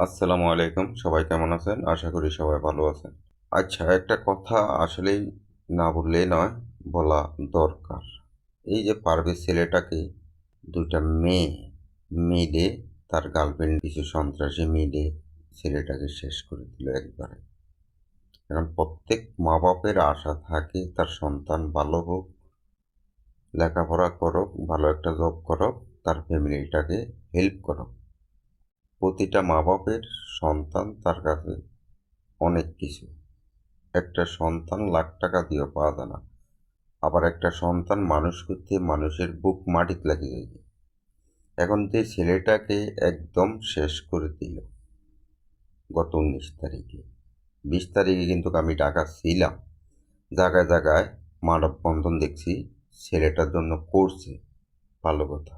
আসসালামু আলাইকুম। সবাই কেমন আছেন? আশা করি সবাই ভালো আছেন। আচ্ছা, একটা কথা আসলেই না বললেই নয়, বলা দরকার। এই যে পারভেজ ছেলেটাকে ২ টা মেয়ে মিলে তার গার্লফ্রেন্ড কিছু সন্ত্রাসী মিলে ছেলেটাকে শেষ করে দিল একবারে। এখন প্রত্যেক মা-বাপের আশা থাকে তার সন্তান ভালো হোক, লেখাপড়া করুক, ভালো একটা জব করুক, তার ফ্যামিলিটাকে হেল্প করুক। প্রতিটা মা-বাপের সন্তান তার কাছে অনেক কিছু। একটা সন্তান লাখ টাকা দিয়েও পাওয়া যায় না। আবার একটা সন্তান মানুষ করতে মানুষের বুক মাটিতে লাগে যায়। এখন যে ছেলেটাকে একদম শেষ করে দিল গত ১৯ তারিখে, ২০ তারিখে কিন্তু আমি ঢাকা ছিলাম। জায়গায় জায়গায় মানববন্ধন দেখছি, ছেলেটার জন্য করছে। ভালো কথা।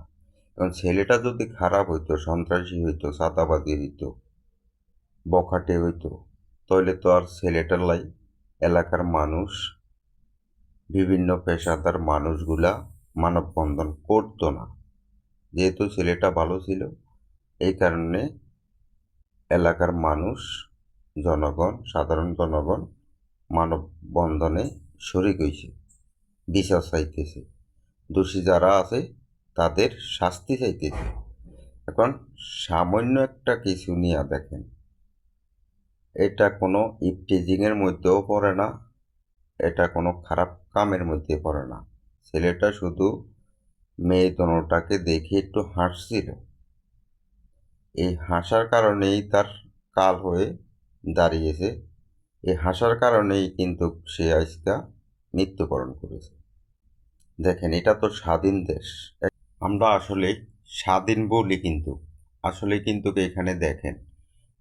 এখন ছেলেটা যদি খারাপ হইতো, সন্ত্রাসী হইতো, চাঁদাবাজি হইতো, বখাটে হইতো, তাহলে তো আর ছেলেটার লাই এলাকার মানুষ, বিভিন্ন পেশাদার মানুষগুলা মানববন্ধন করতো না। যেহেতু ছেলেটা ভালো ছিল, এই কারণে এলাকার মানুষ, জনগণ, সাধারণ জনগণ মানববন্ধনে শরিক হইছে, বিচার চাইতেছে। দোষী যারা আছে তাদের শাস্তি চাইতেছে। এখন সামান্য একটা কিছু নিয়ে দেখেন, এটা কোনো ইফটিজিংয়ের মধ্যেও পড়ে না, এটা কোনো খারাপ কামের মধ্যে পড়ে না। ছেলেটা শুধু মেয়ে দনোটাকে দেখে একটু হাসছিল। এই হাসার কারণেই তার কাল হয়ে দাঁড়িয়েছে। এই হাসার কারণেই কিন্তু সে আজকা মৃত্যুবরণ করেছে। দেখেন, এটা তো স্বাধীন দেশ। আমরা আসলে স্বাধীন বলি, কিন্তু আসলে কিন্তু এখানে দেখেন,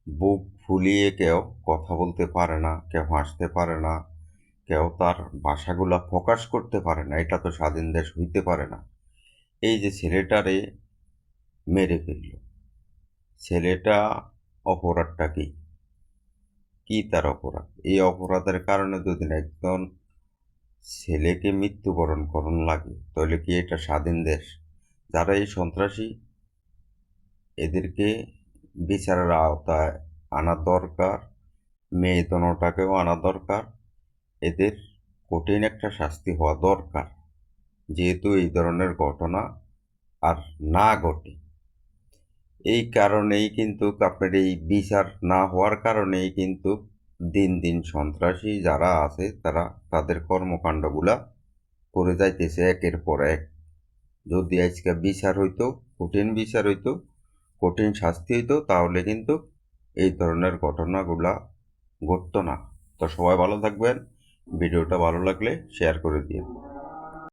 বুক ফুলিয়ে কেউ কথা বলতে পারে না, কেউ হাসতে পারে না, কেউ তার ভাষাগুলা প্রকাশ করতে পারে না। এটা তো স্বাধীন দেশ হইতে পারে না। এই যে ছেলেটারে মেরে ফেলল, ছেলেটা অপরাধটা কি? কি তার অপরাধ? এই অপরাধের কারণে যদি না একজন ছেলেকে মৃত্যুবরণ করণ লাগে, তাহলে কি এটা স্বাধীন দেশ? যারা এই সন্ত্রাসী, এদেরকে বিচারের আওতায় আনা দরকার। মেয়ে দনোটাকেও আনা দরকার। এদের কঠিন একটা শাস্তি হওয়া দরকার, যেহেতু এই ধরনের ঘটনা আর না ঘটে। এই কারণেই কিন্তু আপনার এই বিচার না হওয়ার কারণেই কিন্তু দিন দিন সন্ত্রাসী যারা আছে তারা তাদের কর্মকাণ্ডগুলা করে যাইতেছে একের পর এক। যদি আজকে বিচার হইতো, কঠিন বিচার হইতো, কঠিন শাস্তি হইতো, তাহলে কিন্তু এই ধরনের ঘটনাগুলা ঘটতো না। তো সবাই ভালো থাকবেন। ভিডিওটা ভালো লাগলে শেয়ার করে দিন।